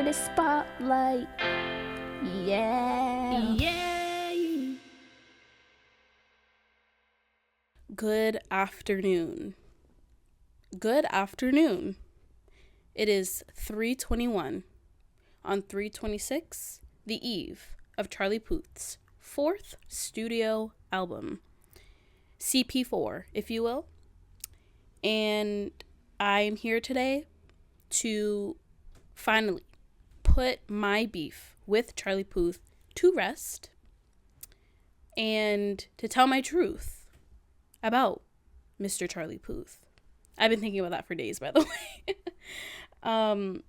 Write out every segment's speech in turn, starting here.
artist spotlight. Yeah. Yay! Good afternoon. Good afternoon. It is 3:21 on 3/26, the eve of Charlie Puth's fourth studio album, CP4, if you will. And I'm here today to finally put my beef with Charlie Puth to rest and to tell my truth about Mr. Charlie Puth. I've been thinking about that for days, by the way. I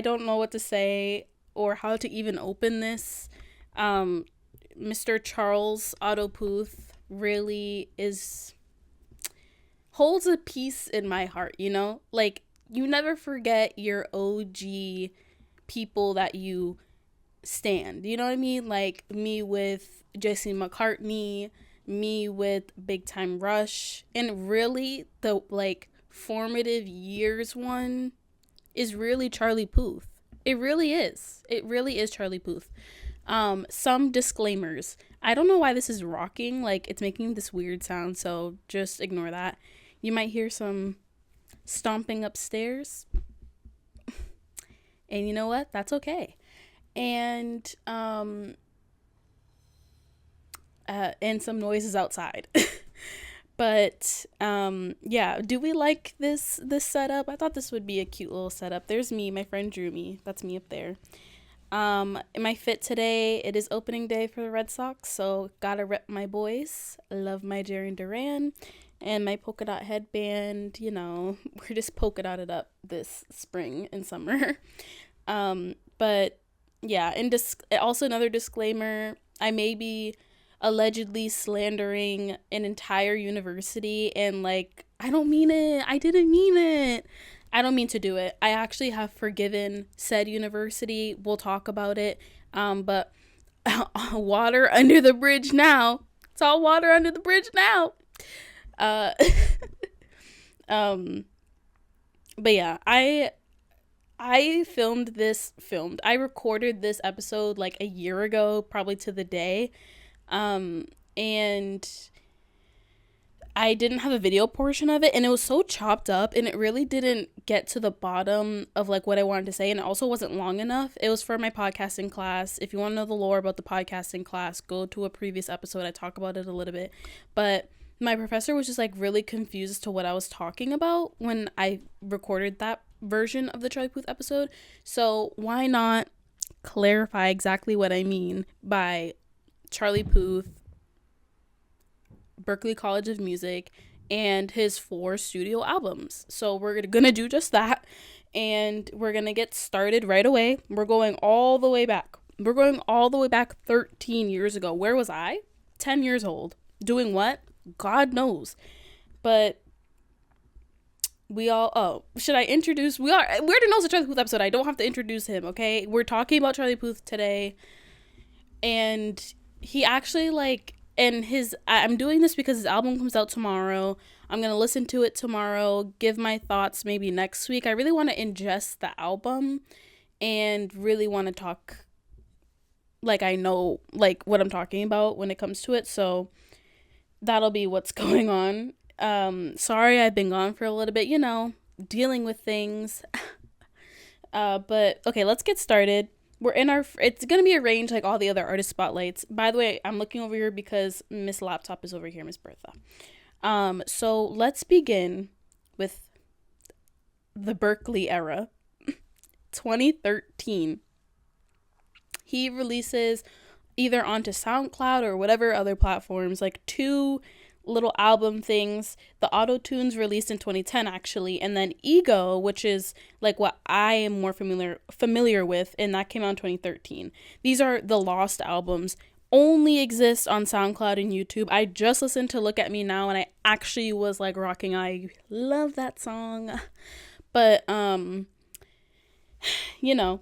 don't know what to say or how to even open this. Mr. Charles Otto Puth really holds a piece in my heart, you know? Like, you never forget your OG people that you stand. You know what I mean? Like, me with Jesse McCartney, me with Big Time Rush, and really the, like, formative years one is really Charlie Puth. It really is. It really is Charlie Puth. Some disclaimers. I don't know why this is rocking. Like, it's making this weird sound, so just ignore that. You might hear some stomping upstairs. And you know what? That's okay. And some noises outside. But yeah, do we like this setup? I thought this would be a cute little setup. There's me, my friend drew me. That's me up there. In my fit today, it is opening day for the Red Sox, so gotta rep my boys. Love my Jaren Duran and my polka dot headband. You know, we're just polka dotted up this spring and summer. But yeah, and also another disclaimer, I may be allegedly slandering an entire university, and like, I don't mean it. I didn't mean it. I don't mean to do it. I actually have forgiven said university. We'll talk about it. But water under the bridge now. It's all water under the bridge now. But yeah, I recorded this episode like a year ago, probably to the day. And I didn't have a video portion of it, and it was so chopped up, and it really didn't get to the bottom of like what I wanted to say, and it also wasn't long enough. It was for my podcasting class. If you want to know the lore about the podcasting class, go to a previous episode. I talk about it a little bit, but my professor was just like really confused as to what I was talking about when I recorded that version of the Charlie Puth episode. So why not clarify exactly what I mean by Charlie Puth, Berklee College of Music, and his 4 studio albums. So we're gonna do just that, and we're gonna get started right away. We're going all the way back. 13 years ago. Where was I? 10 years old. Doing what? God knows. But should I introduce? We already know it's a Charlie Puth episode. I don't have to introduce him, okay? We're talking about Charlie Puth today, and he actually I'm doing this because his album comes out tomorrow. I'm going to listen to it tomorrow, give my thoughts maybe next week. I really want to ingest the album and really want to talk like I know like what I'm talking about when it comes to it. So that'll be what's going on. Sorry I've been gone for a little bit, you know, dealing with things. But okay, let's get started. It's going to be arranged like all the other artist spotlights. By the way, I'm looking over here because Miss Laptop is over here, Miss Bertha. So let's begin with the Berklee era. 2013. He releases either onto SoundCloud or whatever other platforms, like 2 little album things. The Auto-Tunes released in 2010 actually, and then Ego, which is like what I am more familiar with, and that came out in 2013. These are the lost albums, only exist on SoundCloud and YouTube. I just listened to Look at Me Now, and I actually was like rocking. I love that song. But you know,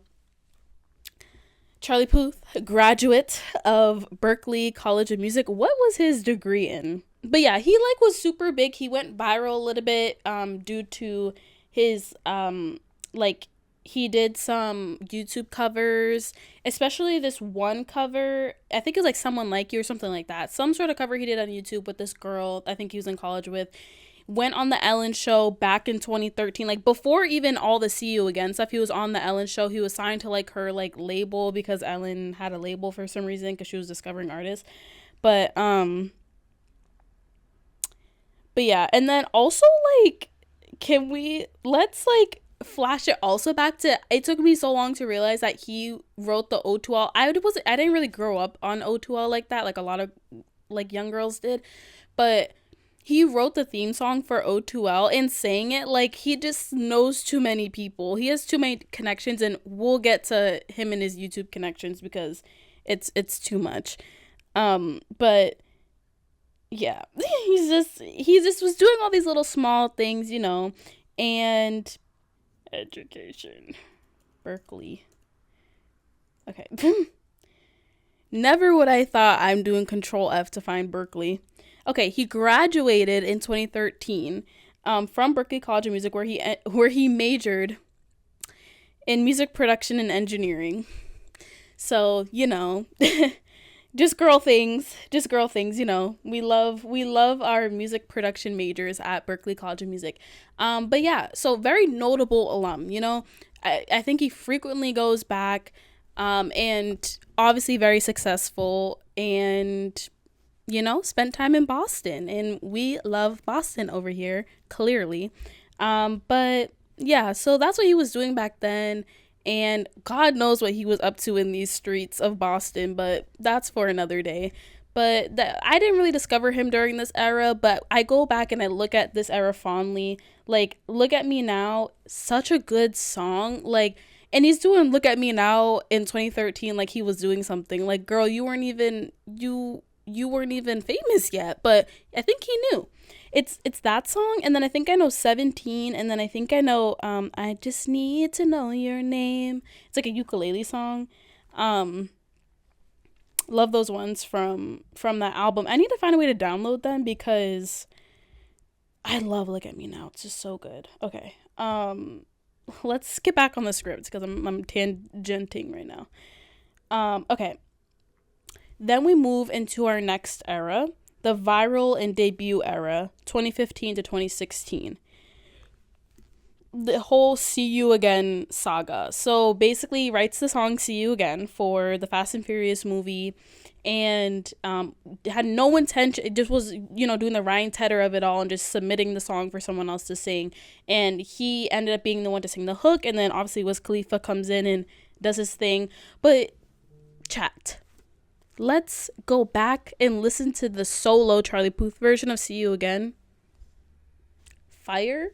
Charlie Puth, graduate of Berklee College of Music. What was his degree in? But yeah, he like was super big. He went viral a little bit due to his like he did some YouTube covers, especially this one cover. I think it was like Someone Like You or something like that. Some sort of cover he did on YouTube with this girl I think he was in college with. Went on the Ellen show back in 2013, like before even all the See You Again stuff. He was on the Ellen show. He was signed to like her like label because Ellen had a label for some reason because she was discovering artists. But yeah, and then also like, can we let's like flash it also back to, it took me so long to realize that he wrote the O2L. I didn't really grow up on O2L like that, like a lot of like young girls did, but he wrote the theme song for O2L and sang it. Like, he just knows too many people. He has too many connections, and we'll get to him and his YouTube connections because it's too much. But yeah, he just was doing all these little small things, and education. Berkeley. Okay. Never would I thought I'm doing Control F to find Berkeley. Okay, he graduated in 2013 from Berklee College of Music, where he majored in music production and engineering. So, just girl things, we love our music production majors at Berklee College of Music. But yeah, so very notable alum, I think he frequently goes back, and obviously very successful, and spent time in Boston, and we love Boston over here, clearly. But yeah, so that's what he was doing back then, and God knows what he was up to in these streets of Boston, but that's for another day. But I didn't really discover him during this era, but I go back and I look at this era fondly. Like, Look at Me Now, such a good song. Like, and he's doing Look at Me Now in 2013 like he was doing something. Like, girl, you weren't even famous yet, but I think he knew. It's that song, and then I think I know 17, and then I think I know I Just Need to Know Your Name. It's like a ukulele song. Love those ones from that album. I need to find a way to download them because I love Look at Me Now. It's just so good. Okay. Let's get back on the script because I'm tangenting right now. Okay. Then we move into our next era, the viral and debut era, 2015 to 2016. The whole See You Again saga. So basically, he writes the song See You Again for the Fast and Furious movie, and had no intention. It just was, doing the Ryan Tedder of it all and just submitting the song for someone else to sing. And he ended up being the one to sing the hook, and then obviously Wiz Khalifa comes in and does his thing. But chat. Let's go back and listen to the solo Charlie Puth version of See You Again. Fire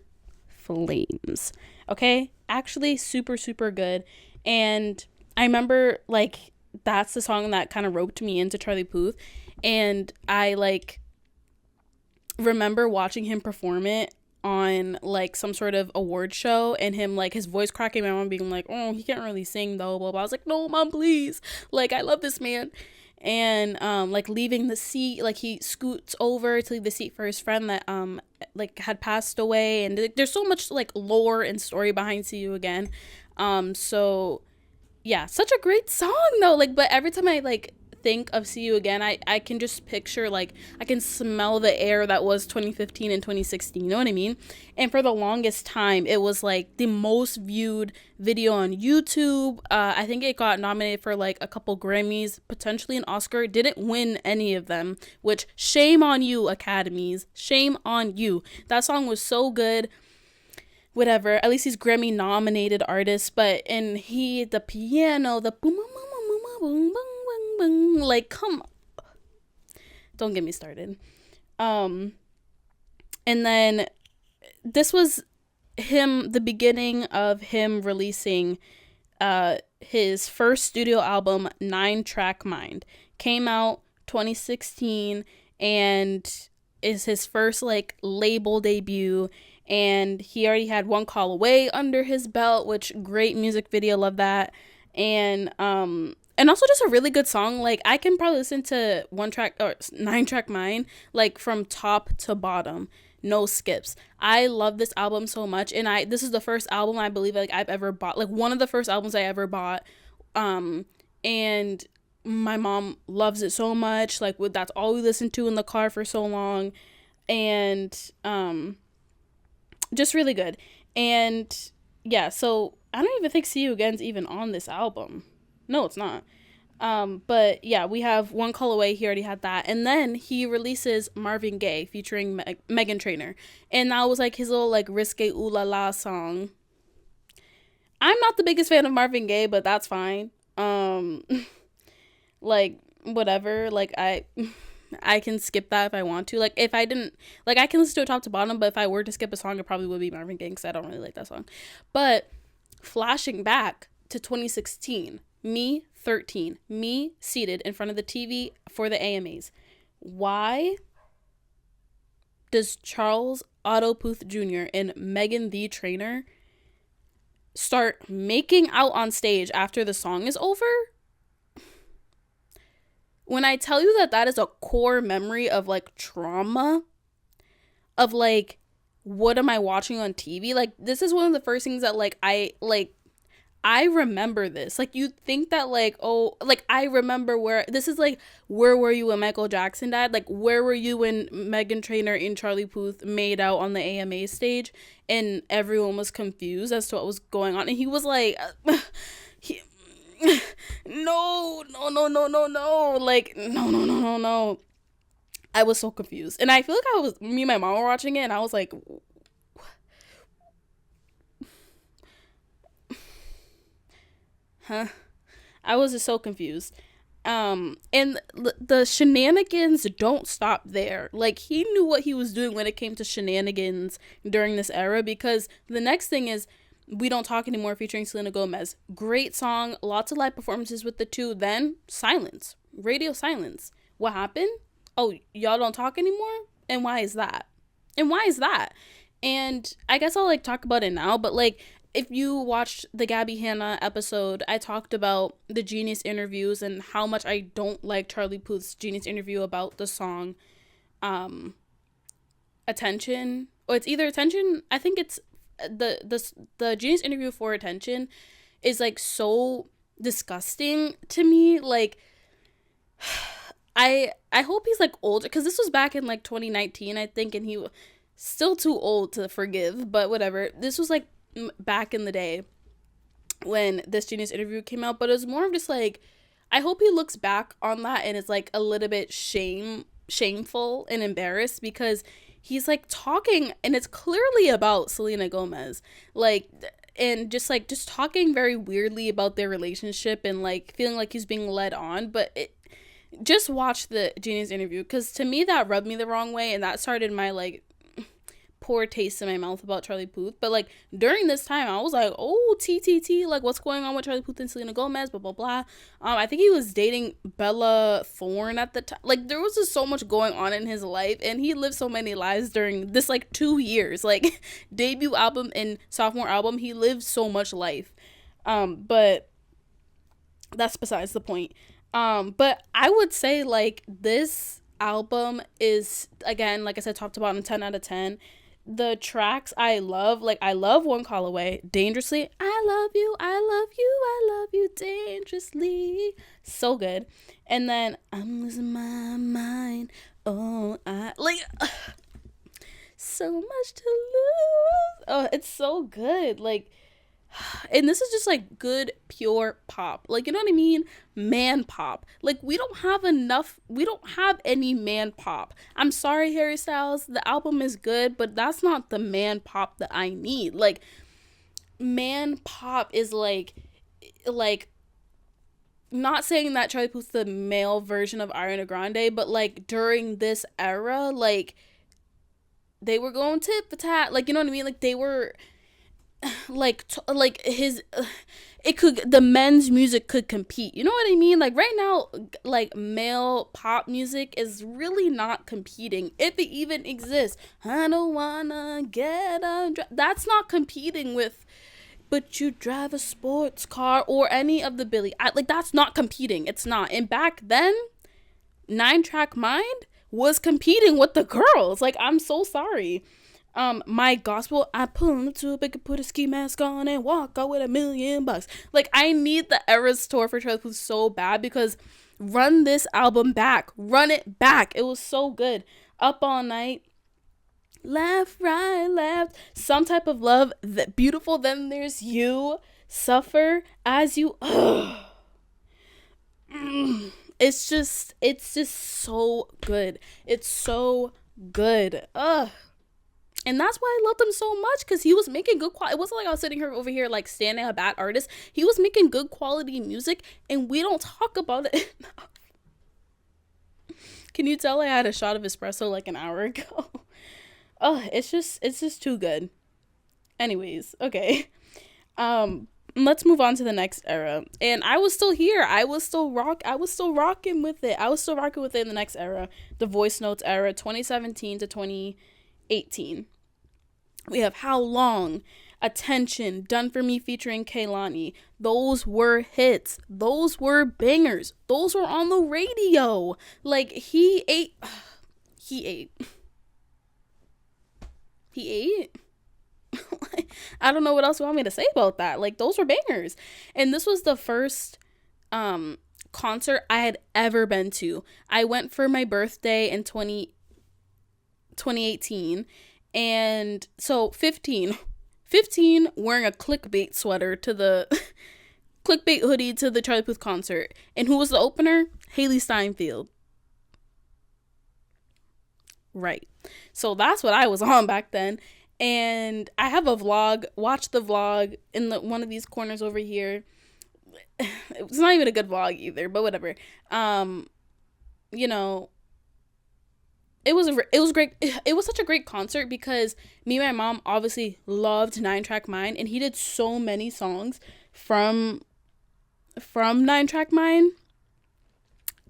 flames. Okay? Actually, super, super good. And I remember, like, that's the song that kind of roped me into Charlie Puth. And I, like, remember watching him perform it on, like, some sort of award show, and him, like, his voice cracking, my mom being like, oh, he can't really sing, though, blah, blah. I was like, no, Mom, please. Like, I love this man. And like leaving the seat, like he scoots over to leave the seat for his friend that like had passed away, and there's so much like lore and story behind See You Again. So yeah, such a great song though. Like, but every time I like think of See You Again, I can just picture, like, I can smell the air that was 2015 and 2016, you know what I mean? And for the longest time, it was like the most viewed video on YouTube. I think it got nominated for like a couple Grammys, potentially an Oscar. It didn't win any of them, which shame on you, Academies, shame on you. That song was so good. Whatever, at least he's Grammy nominated artist. But and the piano, the boom boom boom boom boom boom boom, like, come on. Don't get me started. And then this was the beginning of him releasing his first studio album, 9-Track Mind. Came out 2016 and is his first like label debut, and he already had One Call Away under his belt, which great music video, love that. And also just a really good song. Like, I can probably listen to 9-Track Mind like from top to bottom. no skips. I love this album so much, and this is the first album I believe like I've ever bought, like one of the first albums I ever bought, and my mom loves it so much. Like that's all we listened to in the car for so long, and just really good. And yeah, so I don't even think See You Again's even on this album. No, it's not. But yeah, we have One Call Away. He already had that. And then he releases Marvin Gaye featuring Meghan Trainor. And that was like his little like risque ooh la la song. I'm not the biggest fan of Marvin Gaye, but that's fine. Like whatever. Like I can skip that if I want to. Like if I didn't, like I can listen to it top to bottom, but if I were to skip a song, it probably would be Marvin Gaye because I don't really like that song. But flashing back to 2016, me 13, me seated in front of the TV for the AMAs. Why does Charles Otto Puth Jr. and Megan the Trainer start making out on stage after the song is over? When I tell you that that is a core memory of like trauma, of like, what am I watching on TV? Like, this is one of the first things that like I remember this. Like, you'd think that, like, oh, like, I remember this is, like, where were you when Michael Jackson died? Like, where were you when Meghan Trainor and Charlie Puth made out on the AMA stage? And everyone was confused as to what was going on. And he was like, no. Like, no. I was so confused. And I feel like me and my mom were watching it, and I was like, huh? I was just so confused. And the shenanigans don't stop there. Like, he knew what he was doing when it came to shenanigans during this era, because the next thing is We Don't Talk Anymore featuring Selena Gomez. Great song, lots of live performances with the two. Then silence, radio silence. What happened? Oh, y'all don't talk anymore? And why is that? And I guess I'll like talk about it now, but like, if you watched the Gabby Hanna episode, I talked about the Genius interviews and how much I don't like Charlie Puth's Genius interview about the song Attention. Or it's either Attention, I think it's the Genius interview for Attention is like so disgusting to me. Like, I hope he's like older, because this was back in like 2019, I think, and he was still too old to forgive, but whatever. This was like back in the day when this Genius interview came out, but it was more of just like, I hope he looks back on that and it's like a little bit shameful and embarrassed, because he's like talking and it's clearly about Selena Gomez, like, and just talking very weirdly about their relationship and like feeling like he's being led on. But just watch the Genius interview, because to me that rubbed me the wrong way, and that started my like poor taste in my mouth about Charlie Puth. But like during this time I was like, oh, like what's going on with Charlie Puth and Selena Gomez, blah blah blah. I think he was dating Bella Thorne at the time. Like, there was just so much going on in his life, and he lived so many lives during this like 2 years, like debut album and sophomore album. He lived so much life, but that's besides the point. But I would say like this album is, again, like I said, top to bottom 10 out of 10. The tracks I love, like I love One Call Away, Dangerously, I love you dangerously, so good. And then I'm losing my mind, oh I like so much to lose. Oh, it's so good. Like, and this is just like good pure pop, like, you know what I mean, man pop. Like, we don't have any man pop. I'm sorry, Harry Styles, the album is good, but that's not the man pop that I need. Like, man pop is like not saying that Charlie Puth's the male version of Ariana Grande, but like during this era, like they were going tit for tat, like, you know what I mean, like they were like his the men's music could compete, you know what I mean? Like right now, like male pop music is really not competing, if it even exists. I don't wanna get that's not competing with But You Drive a Sports Car or any of the like that's not competing. It's not. And back then, 9 Track Mind was competing with the girls. Like, I'm so sorry. My gospel, I pull on the tube, I could put a ski mask on and walk out with $1,000,000. Like, I need the Eras tour for Charlie Puth so bad, because run this album back. Run it back. It was so good. Up All Night. Left, right, left. Some Type of Love. That Beautiful, Then There's You. Suffer As You. It's just so good. It's so good. And that's why I loved him so much, because he was making good quality. It wasn't like I was sitting here over here like standing a bad artist. He was making good quality music, and we don't talk about it enough. Can you tell I had a shot of espresso like an hour ago? It's just too good. Anyways, okay. Let's move on to the next era. And I was still here. I was still rocking with it. I was still rocking with it in the next era. The voice notes era, 2017 to 2018. We have How Long, Attention, Done For Me featuring Kehlani. Those were hits. Those were bangers. Those were on the radio. Like, he ate. I don't know what else you want me to say about that. Like, those were bangers. And this was the first concert I had ever been to. I went for my birthday in 2018. And so 15 wearing a clickbait sweater to the clickbait hoodie to the Charlie Puth concert. And who was the opener? Haley Steinfeld. Right. So that's what I was on back then. And I have a vlog. Watch the vlog in one of these corners over here. It's not even a good vlog either, but whatever. You know, it was great. It was such a great concert, because me and my mom obviously loved 9-Track Mind, and he did so many songs from 9-Track Mind,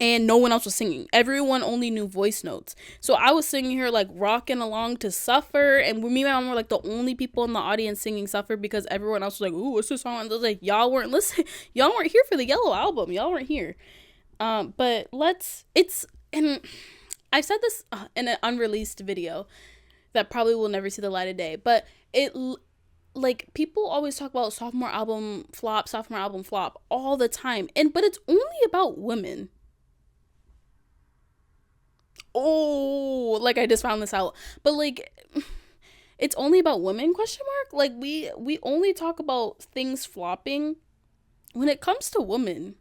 and no one else was singing. Everyone only knew voice notes. So I was singing here, like, rocking along to Suffer, and me and my mom were like the only people in the audience singing Suffer, because everyone else was like, ooh, what's this song? And I was like, y'all weren't listening. Y'all weren't here for the Yellow album. Y'all weren't here. But and I said this in an unreleased video that probably will never see the light of day, but like, people always talk about sophomore album flop all the time, but it's only about women. Oh, like, I just found this out. But, like, it's only about women, ? Like, we only talk about things flopping when it comes to women.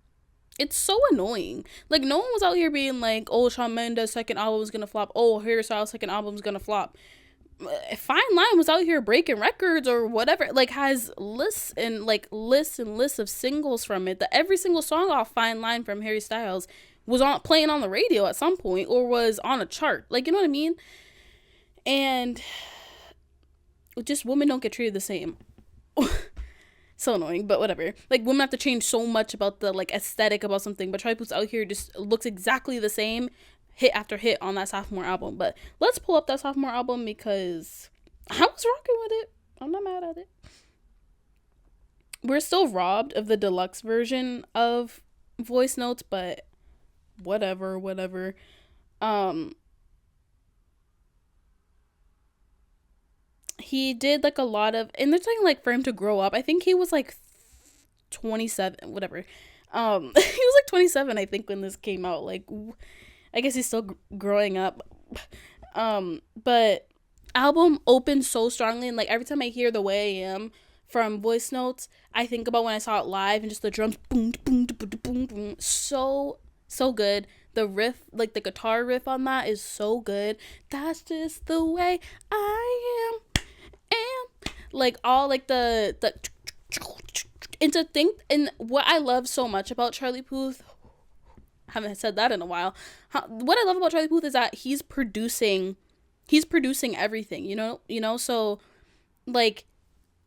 It's so annoying. Like, no one was out here being like, oh, Shawn Mendes' second album is gonna flop. Oh, Harry Styles' second album is gonna flop. Fine Line was out here breaking records or whatever. Like, has lists and lists of singles from it. That every single song off Fine Line from Harry Styles was playing on the radio at some point, or was on a chart. Like, you know what I mean? And just women don't get treated the same. So annoying, but whatever. Like, women have to change so much about the, like, aesthetic about something, but Charlie Puth's out here just looks exactly the same, hit after hit on that sophomore album. But let's pull up that sophomore album, because I was rocking with it. I'm not mad at it. We're still robbed of the deluxe version of voice notes, but whatever. He did, like, a lot of, and they're saying, like, for him to grow up. I think he was, like, 27, whatever. He was, like, 27, I think, when this came out. Like, I guess he's still growing up. But album opened so strongly, and, like, every time I hear The Way I Am from voice notes, I think about when I saw it live, and just the drums, boom, boom, boom, boom, boom. So good. The riff, like, the guitar riff on that is so good. That's just the way I am. Like, all, like, the and to think, and what I love so much about Charlie Puth, haven't said that in a while, what I love about Charlie Puth is that he's producing everything, you know, so, like,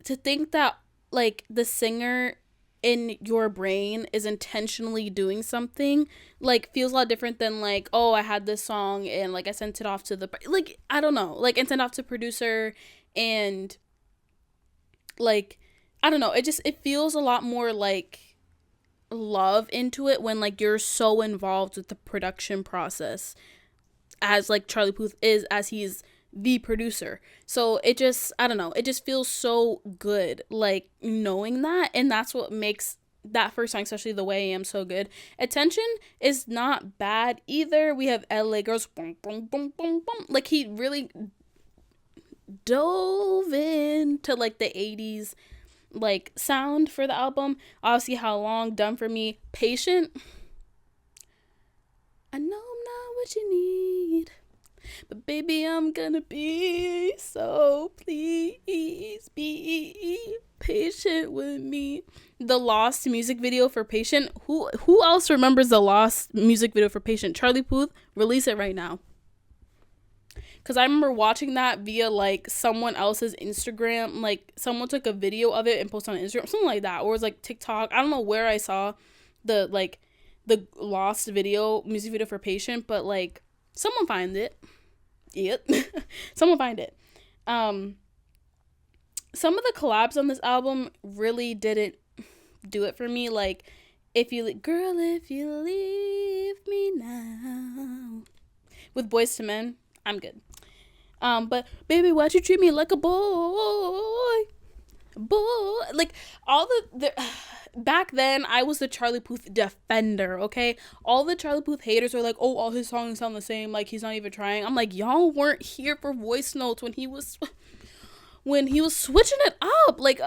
to think that, like, the singer in your brain is intentionally doing something, like, feels a lot different than, like, oh, I had this song and, like, I sent it off to the, like, I don't know, like, and sent off to producer, and, like, I don't know, it feels a lot more, like, love into it when, like, you're so involved with the production process. as like Charlie Puth is, as he's the producer. So it just, I don't know, it just feels so good, like knowing that. And that's what makes that first song, especially The Way I Am, so good. Attention is not bad either. We have LA Girls, boom, boom, boom, boom, boom. Like he really dove into like the 80s like sound for the album. Obviously How Long, Done For Me, Patient. I know I'm not what you need, but baby, I'm gonna be, so please be patient with me. The Lost music video for Patient. Who else remembers the Lost music video for Patient? Charlie Puth, release it right now. Because I remember watching that via like someone else's Instagram. Like someone took a video of it and posted on Instagram, something like that. Or it was like TikTok. I don't know where I saw the Lost video, music video for Patient, but like someone find it. Yep. Someone find it. Some of the collabs on this album really didn't do it for me. Like, if you leave me now, with Boyz II Men, I'm good. But baby, why'd you treat me like a boy? Like all the back then, I was the Charlie Puth defender, okay? All the Charlie Puth haters are like, oh, all his songs sound the same, like he's not even trying. I'm like, y'all weren't here for voice notes when he was switching it up. Like,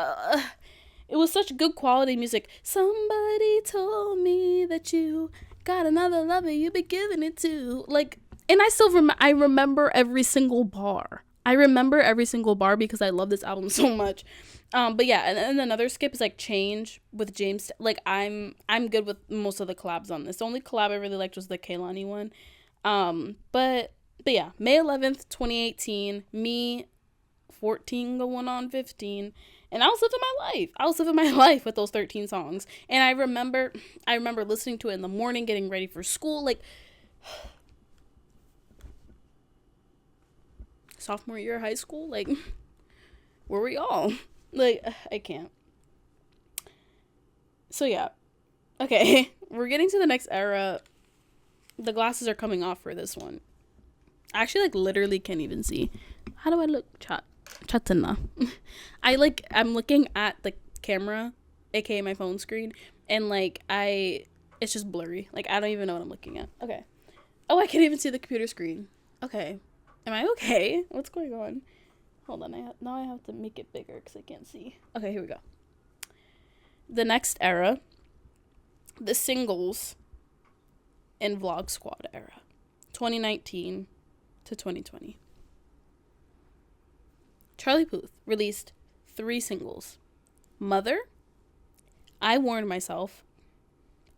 it was such good quality music. Somebody told me that you got another lover you be giving it to. Like, and I still I remember every single bar. I remember every single bar because I love this album so much. But yeah, and another skip is like Change with James. Like I'm good with most of the collabs on this. The only collab I really liked was the Kehlani one. But yeah, May 11th, 2018, me 14 going on 15, and I was living my life. I was living my life with those 13 songs. And I remember listening to it in the morning, getting ready for school, like sophomore year of high school, like where were y'all? Like, I can't. So yeah. Okay, we're getting to the next era. The glasses are coming off for this one. I actually like literally can't even see. How do I look? Chatana. I'm looking at the camera, aka my phone screen, and like it's just blurry. Like I don't even know what I'm looking at. Okay. Oh, I can't even see the computer screen. Okay. Am I okay? What's going on? Hold on. Now I have to make it bigger because I can't see. Okay, here we go. The next era, the singles and Vlog Squad era, 2019 to 2020. Charlie Puth released 3 singles: Mother, I Warned Myself,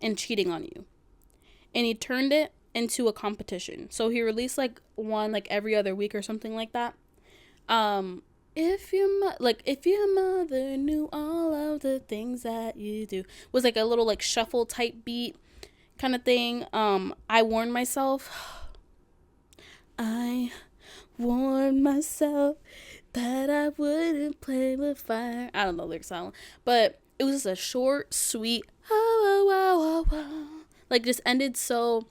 and Cheating on You. And he turned it into a competition. So he released like one like every other week or something like that. If your mother knew all of the things that you do, was like a little like shuffle type beat kind of thing. I Warned Myself. I warned myself that I wouldn't play with fire. I don't know lyrics, but it was just a short, sweet, like just ended so.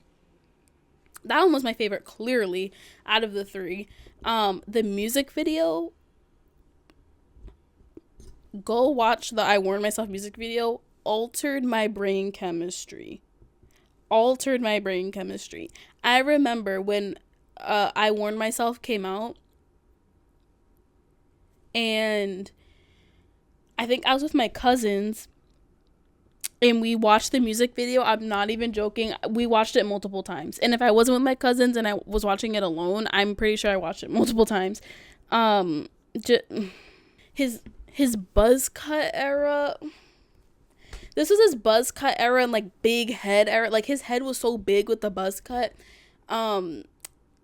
That one was my favorite, clearly, out of the 3. The music video, go watch the I Warned Myself music video, altered my brain chemistry. I remember when I Warned Myself came out, and I think I was with my cousins, and we watched the music video. I'm not even joking. We watched it multiple times. And if I wasn't with my cousins and I was watching it alone, I'm pretty sure I watched it multiple times. His buzz cut era. This was his buzz cut era and like big head era. Like his head was so big with the buzz cut. And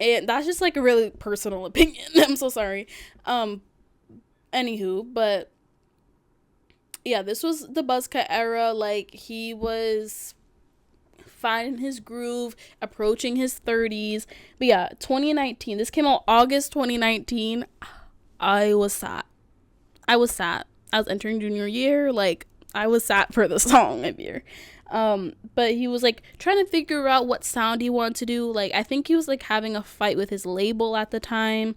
that's just like a really personal opinion. I'm so sorry. Anywho, but yeah, this was the buzz cut era. Like he was finding his groove, approaching his 30s. But yeah, 2019. This came out August 2019. I was sad. I was entering junior year. Like I was sad for the song, my dear. But he was like trying to figure out what sound he wanted to do. Like, I think he was like having a fight with his label at the time.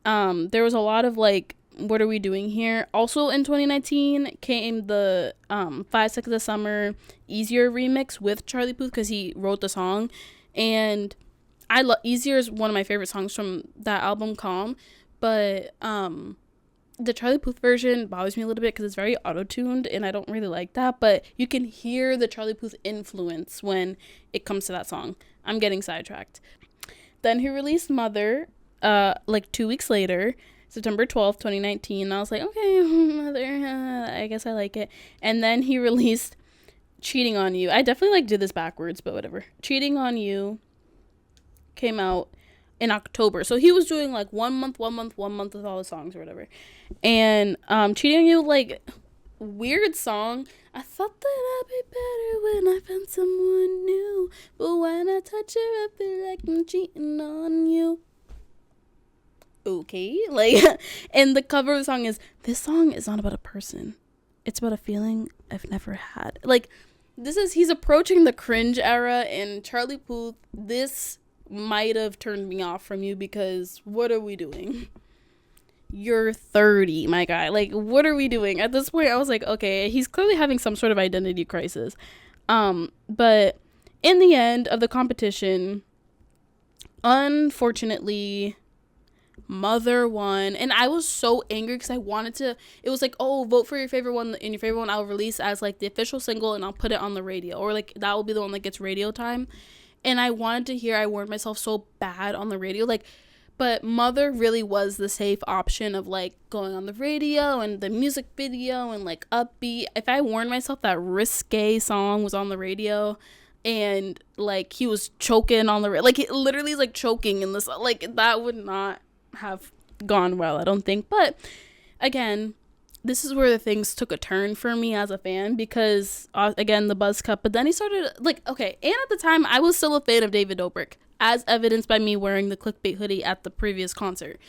There was a lot of like, what are we doing here? Also in 2019 came the 5 Seconds of Summer Easier remix with Charlie Puth, because he wrote the song. And I love Easier is one of my favorite songs from that album, Calm. But the Charlie Puth version bothers me a little bit because it's very auto-tuned, and I don't really like that. But you can hear the Charlie Puth influence when it comes to that song. I'm getting sidetracked. Then he released Mother like 2 weeks later, September 12th, 2019. And I was like, okay, Mother, I guess I like it. And then he released Cheating on You. I definitely like did this backwards, but whatever. Cheating on You came out in October. So he was doing like 1 month with all the songs or whatever. And Cheating on You, like, weird song. I thought that I'd be better when I found someone new, but when I touch her I feel like I'm cheating on you. Okay, like, and the cover of the song is, this song is not about a person, it's about a feeling I've never had. Like, he's approaching the cringe era, and Charlie Puth, this might have turned me off from you, because what are we doing? You're 30, my guy. Like, what are we doing? At this point, I was like, okay, he's clearly having some sort of identity crisis. But in the end of the competition, unfortunately, Mother won, and I was so angry because I wanted to. It was like, oh, vote for your favorite one, and your favorite one I'll release as like the official single, and I'll put it on the radio, or like that will be the one that gets radio time. And I wanted to hear I Warned Myself so bad on the radio, like, but Mother really was the safe option of like going on the radio and the music video and like upbeat. If I Warned Myself, that risque song was on the radio, and like he was choking on the like, it literally is like choking in this, like, that would not have gone well, I don't think. But again, this is where the things took a turn for me as a fan, because again, the buzz cut. But then he started like, okay, and at the time I was still a fan of David Dobrik, as evidenced by me wearing the clickbait hoodie at the previous concert.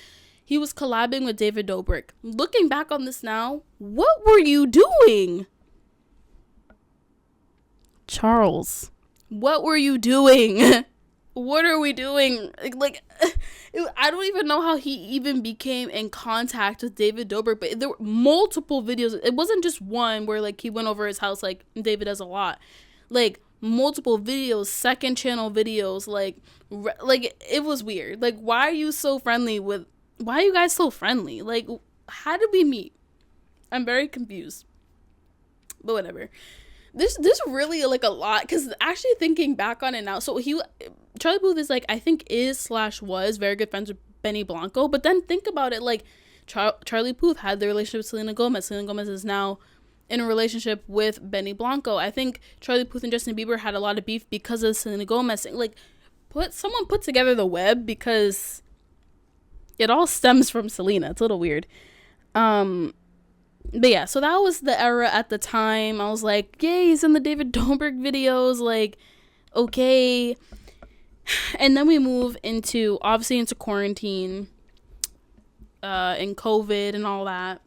He was collabing with David Dobrik. Looking back on this now, what were you doing, Charles? What were you doing? What are we doing? Like, I don't even know how he even became in contact with David Dobrik, but there were multiple videos. It wasn't just one where like he went over his house, like David does a lot. Like, multiple videos, second channel videos, like it was weird. Like, why are you guys so friendly? Like, how did we meet? I'm very confused, but whatever. This really like a lot, because actually thinking back on it now, so Charlie Puth is like, I think was very good friends with Benny Blanco. But then think about it, like, Charlie Puth had the relationship with Selena Gomez. Selena Gomez is now in a relationship with Benny Blanco. I think Charlie Puth and Justin Bieber had a lot of beef because of Selena Gomez. Like, someone put together the web, because it all stems from Selena. It's a little weird. But yeah, so that was the era at the time. I was like, yay, he's in the David Dobrik videos, like, okay. And then we move into quarantine, and COVID and all that.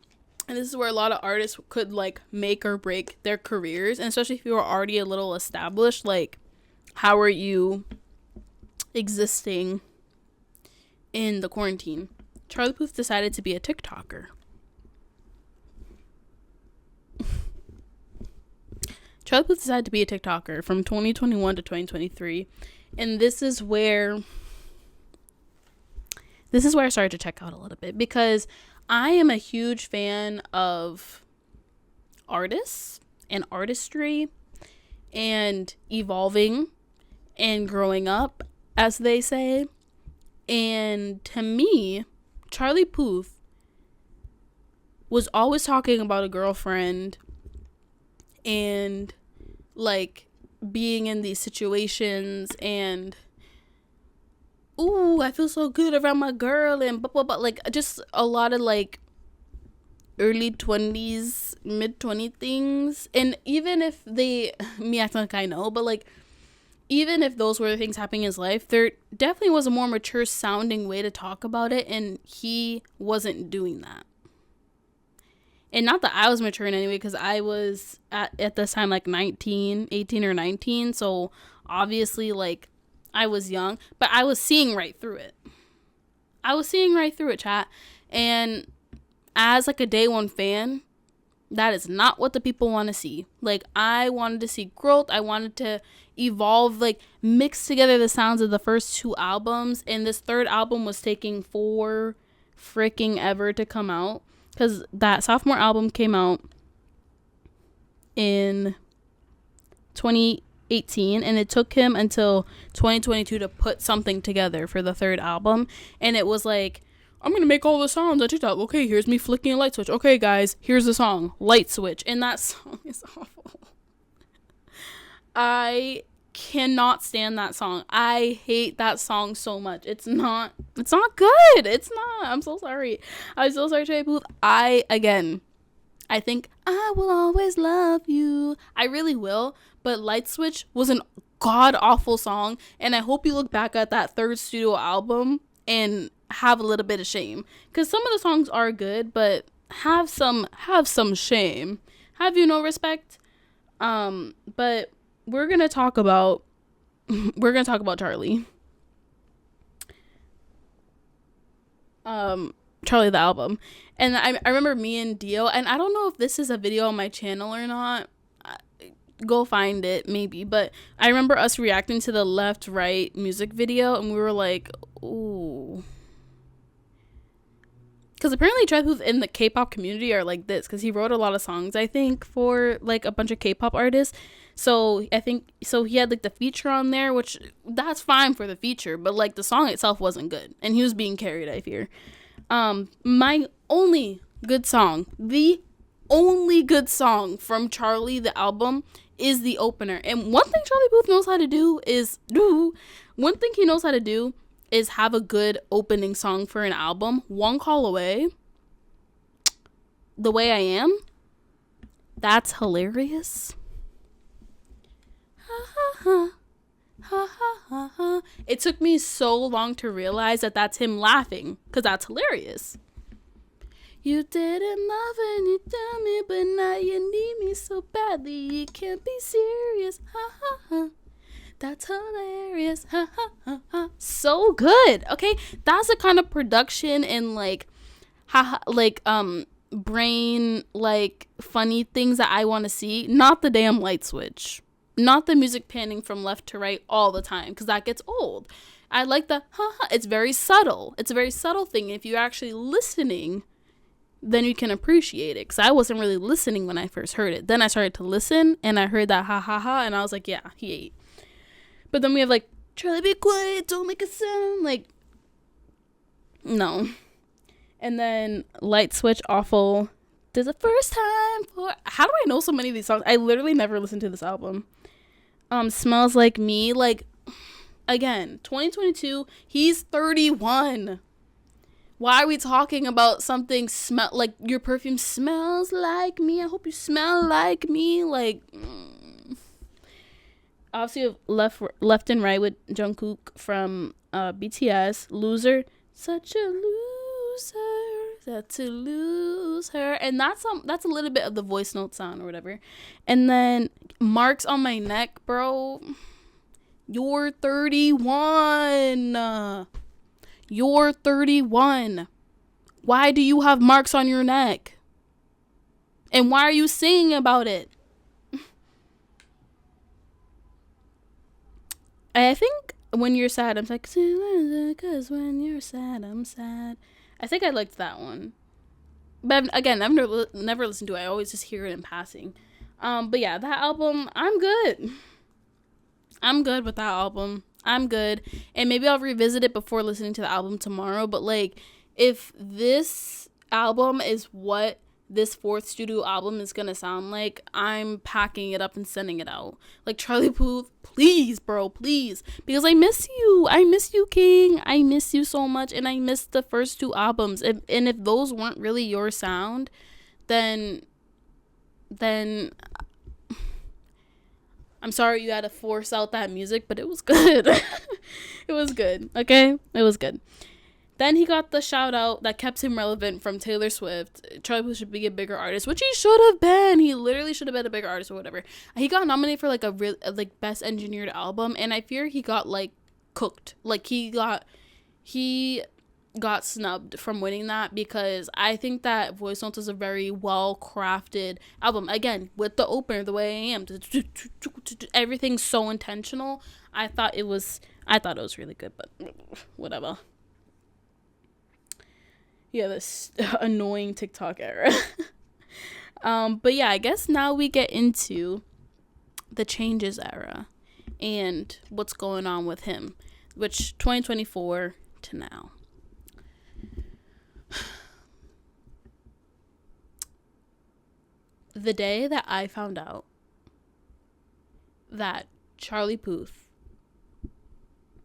And this is where a lot of artists could like make or break their careers, and especially if you were already a little established, like, how are you existing in the quarantine? Charlie Puth decided to be a TikToker. Charlie Puth decided to be a TikToker from 2021 to 2023. And this is where I started to check out a little bit, because I am a huge fan of artists and artistry and evolving and growing up, as they say. And to me, Charlie Puth was always talking about a girlfriend and like being in these situations, and ooh, I feel so good around my girl, and blah blah blah, like just a lot of like early 20s, mid 20 things. And even if me acting like I know, but like, even if those were the things happening in his life, there definitely was a more mature sounding way to talk about it, and he wasn't doing that. And not that I was mature in any way, because I was at this time like 18 or 19. So obviously, like, I was young, but I was seeing right through it. Chat. And as like a day one fan, that is not what the people want to see. Like, I wanted to see growth. I wanted to evolve, like, mix together the sounds of the first 2 albums. And this 3rd album was taking 4 freaking ever to come out. Because that sophomore album came out in 2018. And it took him until 2022 to put something together for the 3rd album. And it was like, I'm going to make all the songs on TikTok. Okay, here's me flicking a light switch. Okay, guys, here's the song, Light Switch. And that song is awful. I cannot stand that song. I hate that song so much. It's not good. It's not. I'm so sorry. I'm so sorry, Charlie Puth. I think I will always love you. I really will. But Light Switch was an god-awful song. And I hope you look back at that 3rd studio album and have a little bit of shame, because some of the songs are good, but have some shame. Have you no respect? But we're gonna talk about Charlie. Charlie the album. And I remember me and Dio, and I don't know if this is a video on my channel or not. Go find it, maybe. But I remember us reacting to the Left Right music video, and we were like, ooh. Because apparently Charlie Puth in the K-pop community are like this, because he wrote a lot of songs, I think, for like a bunch of K-pop artists. So I think, so he had like the feature on there, which that's fine for the feature, but like the song itself wasn't good, and he was being carried, I fear. My only good song, the only good song from Charlie the album, is the opener. And one thing Charlie Puth knows how to do is have a good opening song for an album. One Call Away, The Way I Am, that's hilarious. It took me so long to realize that that's him laughing, because that's hilarious. You didn't love and you tell me, but now you need me so badly. You can't be serious. That's hilarious. So good. Okay, that's the kind of production and like brain like funny things that I want to see. Not the damn light switch. Not the music panning from left to right all the time, because that gets old. I like the it's very subtle. It's a very subtle thing. If you're actually listening, then you can appreciate it. Because I wasn't really listening when I first heard it. Then I started to listen, and I heard that and I was like, yeah, he ate. But then we have like, Charlie, be quiet, don't make a sound. Like, no. And then Light Switch, awful. There's a first time for... How do I know so many of these songs? I literally never listened to this album. Smells Like Me. Like, again, 2022, he's 31. Why are we talking about something like your perfume smells like me? I hope you smell like me. Like, obviously, left and Right with Jungkook from BTS. Loser, such a loser, that to lose her. And that's a little bit of the voice note sound or whatever. And then Marks on My Neck, bro. You're 31. You're 31. Why do you have marks on your neck? And why are you singing about it? I think When You're Sad, I'm like, because when you're sad, I'm sad. I think I liked that one. But again, I've never listened to it. I always just hear it in passing. But yeah, that album, I'm good. I'm good with that album. I'm good. And maybe I'll revisit it before listening to the album tomorrow. But like, if this album is what this 4th studio album is gonna sound like, I'm packing it up and sending it out. Like, Charlie Puth, please, bro, please. Because I miss you. I miss you, King. I miss you so much. And I miss the first 2 albums. And if those weren't really your sound, then I'm sorry you had to force out that music, but it was good. It was good, okay? It was good. Then he got the shout out that kept him relevant from Taylor Swift. Charlie Puth should be a bigger artist, which he should have been. He literally should have been a bigger artist or whatever. He got nominated for like a real like best engineered album, and I fear he got like cooked. Like he got snubbed from winning that, because I think that Voice Notes is a very well crafted album. Again, with the opener, the way I am, everything's so intentional. I thought it was really good, but whatever. Yeah, this annoying TikTok era. But yeah, I guess now we get into the changes era and what's going on with him, which 2024 to now. The day that I found out that Charlie Puth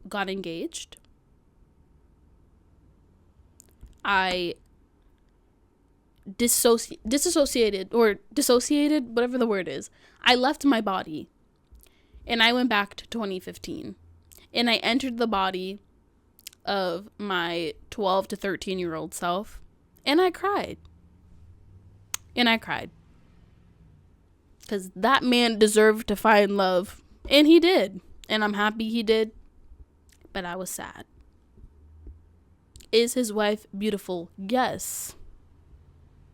got engaged, I dissociated, whatever the word is. I left my body and I went back to 2015, and I entered the body of my 12 to 13-year-old self, and I cried. Because that man deserved to find love, and he did, and I'm happy he did, but I was sad. Is his wife beautiful? Yes.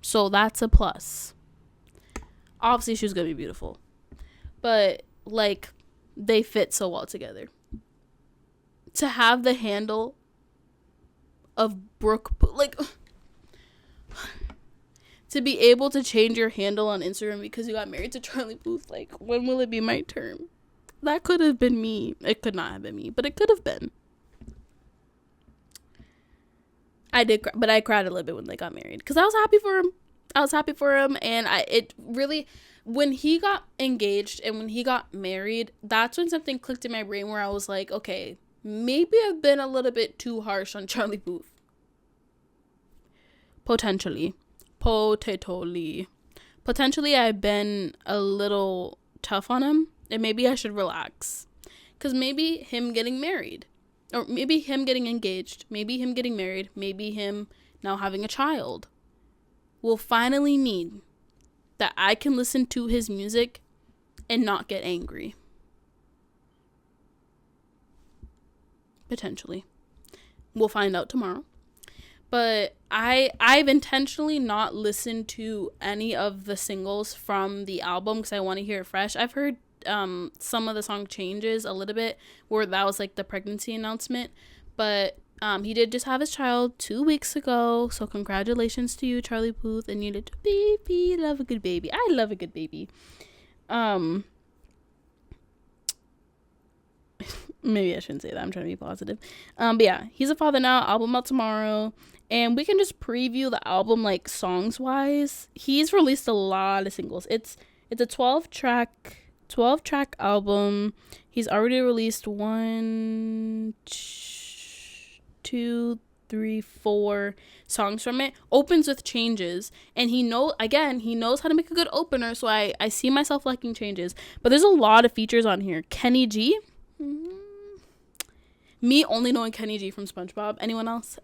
So that's a plus. Obviously, she was going to be beautiful. But, like, they fit so well together. To have the handle of Brooke, like, to be able to change your handle on Instagram because you got married to Charlie Puth, like, when will it be my turn? That could have been me. It could not have been me, but it could have been. I did cry, but I cried a little bit when they got married because I was happy for him. And it really, when he got engaged and when he got married, that's when something clicked in my brain where I was like, okay, maybe I've been a little bit too harsh on Charlie Puth. Potentially, I've been a little tough on him, and maybe I should relax. Because maybe him getting married, or maybe him getting engaged, maybe him getting married, maybe him now having a child will finally mean that I can listen to his music and not get angry. Potentially. We'll find out tomorrow. But I've intentionally not listened to any of the singles from the album because I want to hear it fresh. I've heard some of the song changes a little bit where that was like the pregnancy announcement. But he did just have his child 2 weeks ago. So congratulations to you, Charlie Puth, and your little baby. Love a good baby. I love a good baby. Maybe I shouldn't say that. I'm trying to be positive. But yeah, he's a father now. Album out tomorrow. And we can just preview the album, like, songs-wise. He's released a lot of singles. It's a 12-track album. He's already released 1, 2, 3, 4 songs from it. Opens with Changes. And he knows how to make a good opener, so I see myself liking Changes. But there's a lot of features on here. Kenny G. Me only knowing Kenny G from SpongeBob. Anyone else?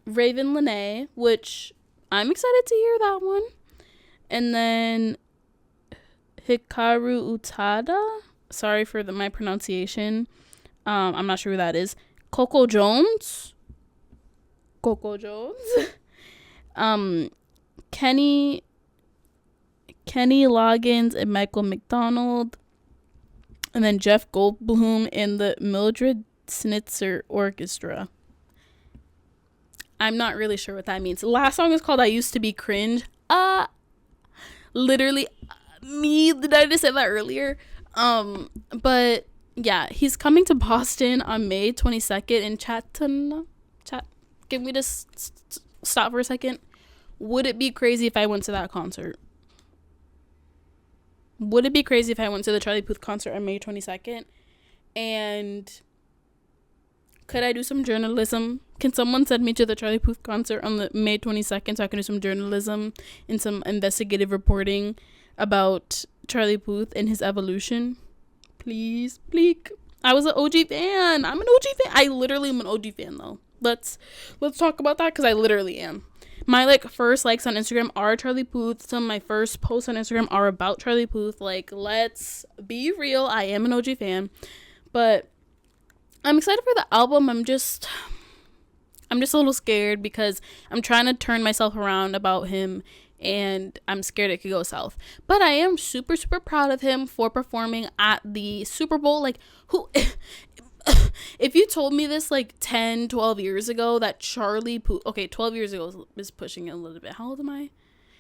Raven Lene, which I'm excited to hear that one. And then Hikaru Utada. Sorry for my pronunciation. I'm not sure who that is. Coco Jones. Kenny Loggins and Michael McDonald. And then Jeff Goldblum in the Mildred Snitzer Orchestra. I'm not really sure what that means. The last song is called I Used to Be Cringe. Literally, did I just say that earlier? But yeah, he's coming to Boston on May 22nd in Can we just stop for a second? Would it be crazy if I went to that concert? Would it be crazy if I went to the Charlie Puth concert on May 22nd? And could I do some journalism? Can someone send me to the Charlie Puth concert on the May 22nd so I can do some journalism and some investigative reporting about Charlie Puth and his evolution? Please, bleak. I was an OG fan. I'm an OG fan. I literally am an OG fan though. Let's talk about that because I literally am. My like first likes on Instagram are Charlie Puth. Some of my first posts on Instagram are about Charlie Puth. Like, let's be real. I am an OG fan, but I'm excited for the album. I'm just a little scared because I'm trying to turn myself around about him, and I'm scared it could go south. But I am super, super proud of him for performing at the Super Bowl. Like, who... if you told me this like 10, 12 years ago that Charlie Puth... Okay, 12 years ago is pushing it a little bit. How old am I?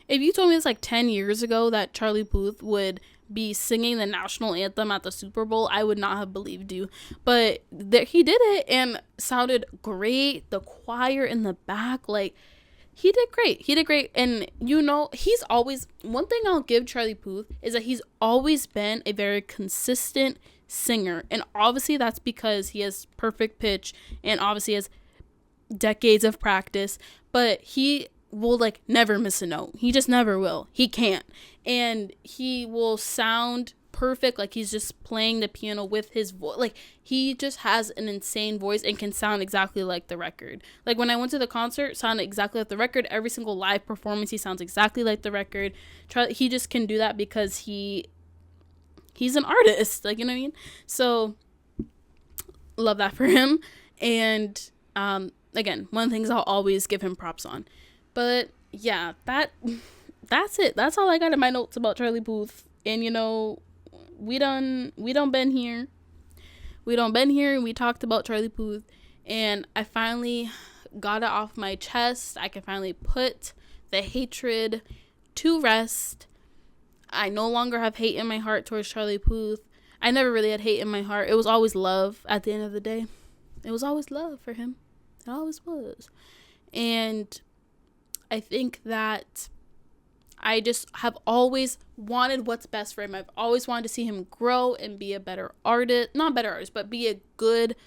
If you told me this like 10 years ago that Charlie Puth would be singing the national anthem at the Super Bowl, I would not have believed you. But he did it and sounded great. The choir in the back, like... He did great. And, you know, he's always... One thing I'll give Charlie Puth is that he's always been a very consistent singer. And obviously that's because he has perfect pitch and obviously has decades of practice. But he will, like, never miss a note. He just never will. He can't. And he will sound perfect, like he's just playing the piano with his voice. Like, he just has an insane voice and can sound exactly like the record. Like, when I went to the concert, sounded exactly like the record. Every single live performance, he sounds exactly like the record. He just can do that because he's an artist, like, you know what I mean? So love that for him. And again, one of the things I'll always give him props on. But yeah, that's it. That's all I got in my notes about Charlie Puth. And, you know, we done been here. And we talked about Charlie Puth, and I finally got it off my chest. I can finally put the hatred to rest. I no longer have hate in my heart towards Charlie Puth. I never really had hate in my heart. It was always love at the end of the day. It was always love for him. It always was. And I think that I just have always wanted what's best for him. I've always wanted to see him grow and be a better artist. Not better artist, but be a good,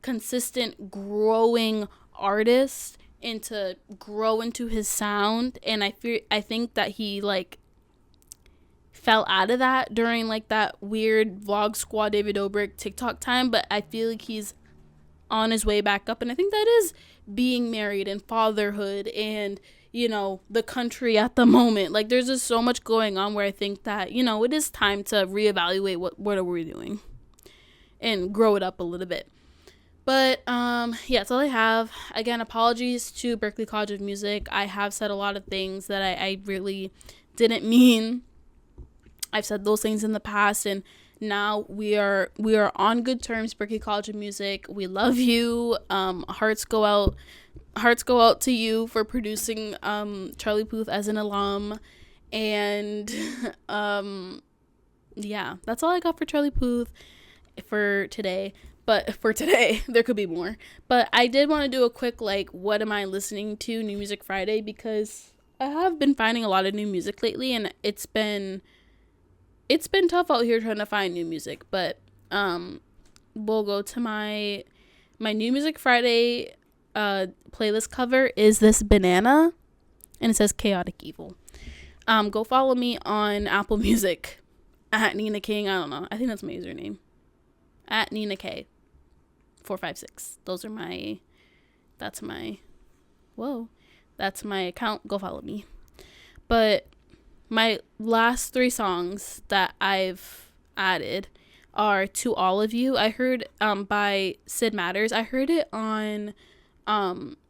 consistent, growing artist and to grow into his sound. And I think that he, like, fell out of that during, like, that weird Vlog Squad David Dobrik TikTok time. But I feel like he's on his way back up. And I think that is being married and fatherhood and, you know, the country at the moment. Like, there's just so much going on where I think that, you know, it is time to reevaluate what are we doing and grow it up a little bit. But yeah, that's all I have. Again, apologies to Berklee College of Music. I have said a lot of things that I really didn't mean. I've said those things in the past, and now we are on good terms. Berklee College of Music, we love you. Hearts go out to you for producing Charlie Puth as an alum. And yeah, that's all I got for Charlie Puth for today. But for today, there could be more. But I did want to do a quick, like, what am I listening to New Music Friday, because I have been finding a lot of new music lately, and it's been tough out here trying to find new music. But we'll go to my New Music Friday playlist cover is this banana, and it says Chaotic Evil. Go follow me on Apple Music at Nina King. I don't know, I think that's my username, at Nina K 456. That's my account. Go follow me. But my last 3 songs that I've added are To All of You. I heard by Sid Matters. I heard it on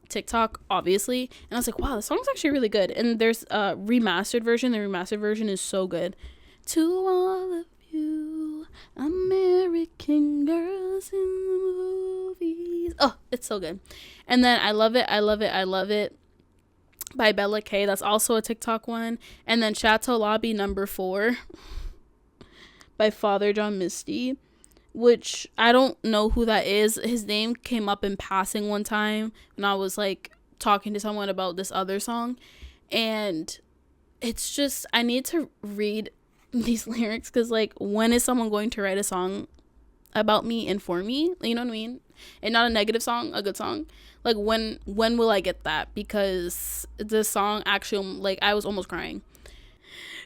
TikTok, obviously, and I was like, wow, the song's actually really good. And there's a remastered version. The remastered version is so good. To all of you American girls in the movies. Oh, it's so good. And then I Love It by Bella K. That's also a TikTok one. And then Chateau Lobby No. 4 by Father John Misty, which I don't know who that is. His name came up in passing one time when I was, like, talking to someone about this other song. And it's just, I need to read these lyrics, because, like, when is someone going to write a song about me and for me? You know what I mean? And not a negative song, a good song. Like, when will I get that? Because the song actually, like, I was almost crying.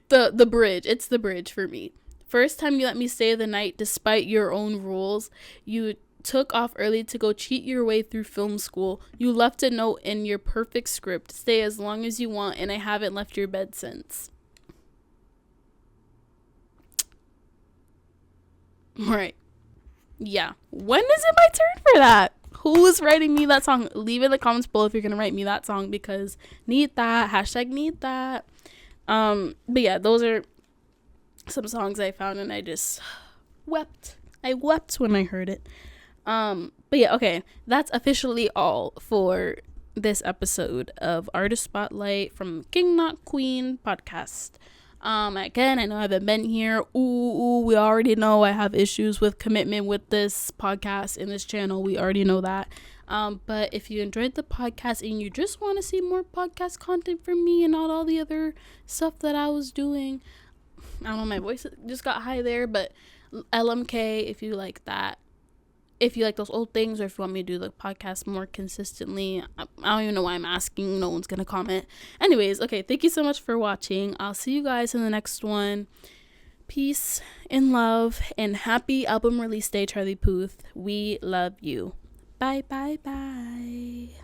The bridge, it's the bridge for me. First time you let me stay the night despite your own rules. You took off early to go cheat your way through film school. You left a note in your perfect script. Stay as long as you want, and I haven't left your bed since. Right. Yeah. When is it my turn for that? Who is writing me that song? Leave in the comments below if you're gonna write me that song, because need that. Hashtag need that. But yeah, those are some songs I found, and I just wept. I wept when I heard it. But yeah, okay, that's officially all for this episode of Artist Spotlight from King Not Queen podcast. Again, I know I haven't been here. We already know I have issues with commitment with this podcast and this channel. We already know that. But if you enjoyed the podcast and you just want to see more podcast content from me and not all the other stuff that I was doing, I don't know, my voice just got high there, but LMK, if you like that, if you like those old things, or if you want me to do the podcast more consistently, I don't even know why I'm asking. No one's gonna comment. Anyways, okay, thank you so much for watching. I'll see you guys in the next one. Peace and love, and happy album release day, Charlie Puth. We love you. Bye, bye, bye.